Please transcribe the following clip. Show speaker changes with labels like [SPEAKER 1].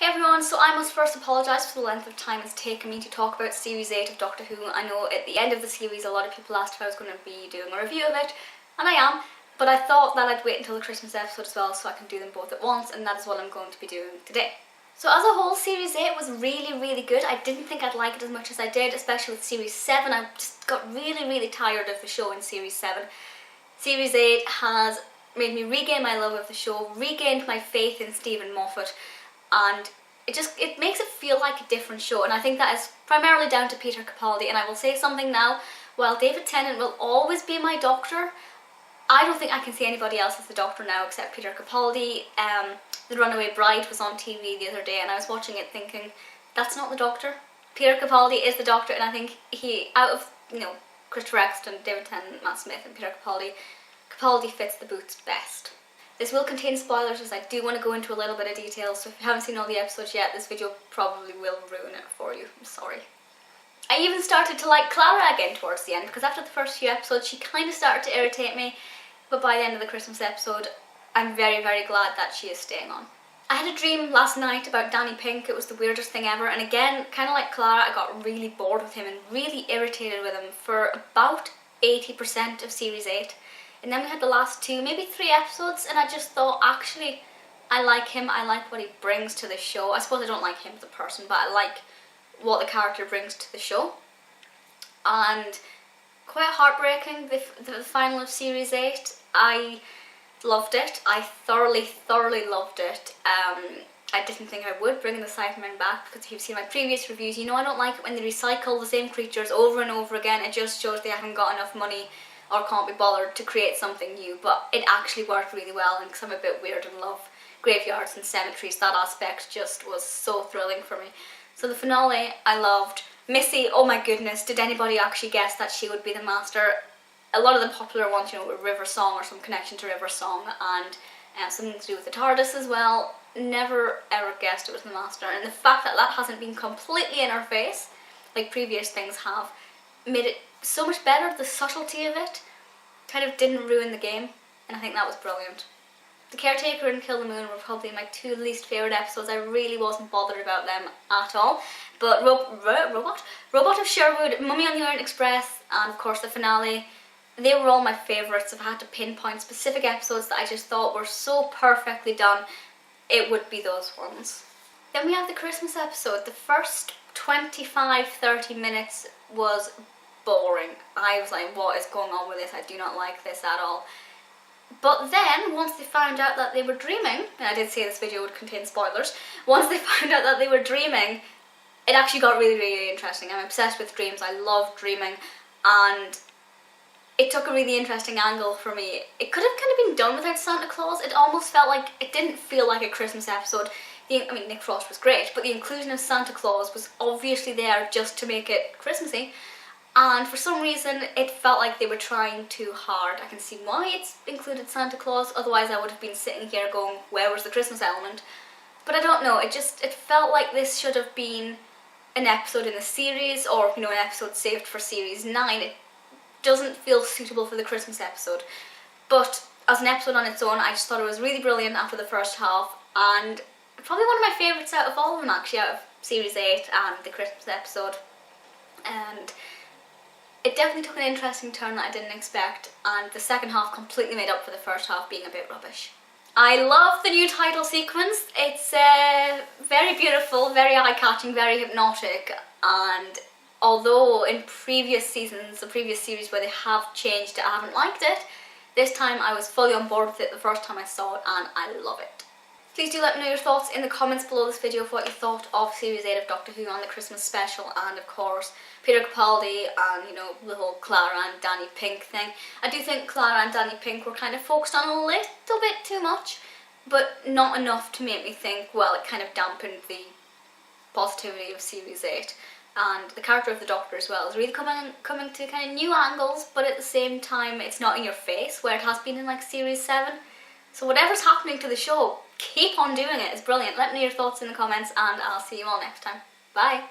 [SPEAKER 1] Hey everyone, so I must first apologise for the length of time it's taken me to talk about Series 8 of Doctor Who. I know at the end of the series a lot of people asked if I was going to be doing a review of it, and I am, but I thought that I'd wait until the Christmas episode as well so I can do them both at once, and that is what I'm going to be doing today. So as a whole, Series 8 was really good. I didn't think I'd like it as much as I did, especially with Series 7. I just got really tired of the show in Series 7. Series 8 has made me regain my love of the show, regained my faith in Stephen Moffat, and it makes it feel like a different show, and I think that is primarily down to Peter Capaldi. And I will say something now, while David Tennant will always be my Doctor, I don't think I can see anybody else as the Doctor now except Peter Capaldi. The Runaway Bride was on TV the other day and I was watching it thinking, that's not the Doctor. Peter Capaldi is the Doctor, and I think he, out of, Christopher Eccleston, David Tennant, Matt Smith and Peter Capaldi fits the boots best. This will contain spoilers, as I do want to go into a little bit of detail, so if you haven't seen all the episodes yet, this video probably will ruin it for you. I'm sorry. I even started to like Clara again towards the end, because after the first few episodes she kind of started to irritate me, but by the end of the Christmas episode I'm very glad that she is staying on. I had a dream last night about Danny Pink. It was the weirdest thing ever, and again, kind of like Clara, I got really bored with him and really irritated with him for about 80% of Series 8. And then we had the last 2, maybe 3 episodes, and I just thought, actually, I like him, I like what he brings to the show. I suppose I don't like him as a person, but I like what the character brings to the show. And quite heartbreaking, the final of Series 8. I loved it. I thoroughly loved it. I didn't think I would, bringing the Cybermen back, because if you've seen my previous reviews, you know I don't like it when they recycle the same creatures over and over again. It just shows they haven't got enough money or can't be bothered to create something new, but it actually worked really well, and because I'm a bit weird and love graveyards and cemeteries, that aspect just was so thrilling for me. So the finale I loved. Missy, oh my goodness, did anybody actually guess that she would be the Master? A lot of the popular ones, with River Song or some connection to River Song, and something to do with the TARDIS as well. Never ever guessed it was the Master, and the fact that that hasn't been completely in her face, like previous things have, made it so much better. The subtlety of it kind of didn't ruin the game, and I think that was brilliant. The Caretaker and Kill the Moon were probably my 2 least favourite episodes. I really wasn't bothered about them at all. But Robot of Sherwood, Mummy on the Orient Express, and of course the finale, they were all my favourites. If I had to pinpoint specific episodes that I just thought were so perfectly done, it would be those ones. Then we have the Christmas episode. The first 25-30 minutes was boring. I was like, what is going on with this? I do not like this at all. But then, once they found out that they were dreaming, and I did say this video would contain spoilers, once they found out that they were dreaming, it actually got really interesting. I'm obsessed with dreams. I love dreaming, and it took a really interesting angle for me. It could have kind of been done without Santa Claus. It almost felt like, it didn't feel like a Christmas episode. I mean, Nick Frost was great, but the inclusion of Santa Claus was obviously there just to make it Christmassy. And for some reason it felt like they were trying too hard. I can see why it's included Santa Claus, otherwise I would have been sitting here going, where was the Christmas element? But I don't know, it felt like this should have been an episode in the series, or an episode saved for Series 9. It doesn't feel suitable for the Christmas episode. But as an episode on its own, I just thought it was really brilliant after the first half, and probably one of my favourites out of all of them actually, out of Series 8 and the Christmas episode. And it definitely took an interesting turn that I didn't expect, and the second half completely made up for the first half being a bit rubbish. I love the new title sequence. It's very beautiful, very eye-catching, very hypnotic, and although in previous seasons, the previous series where they have changed it, I haven't liked it, this time I was fully on board with it the first time I saw it, and I love it. Please do let me know your thoughts in the comments below this video of what you thought of Series 8 of Doctor Who on the Christmas special, and of course Peter Capaldi and the whole Clara and Danny Pink thing. I do think Clara and Danny Pink were kind of focused on a little bit too much, but not enough to make me think, well, it kind of dampened the positivity of Series 8. And the character of the Doctor as well is really coming to kind of new angles, but at the same time it's not in your face where it has been in like Series 7. So whatever's happening to the show, keep on doing it. It's brilliant. Let me know your thoughts in the comments, and I'll see you all next time. Bye!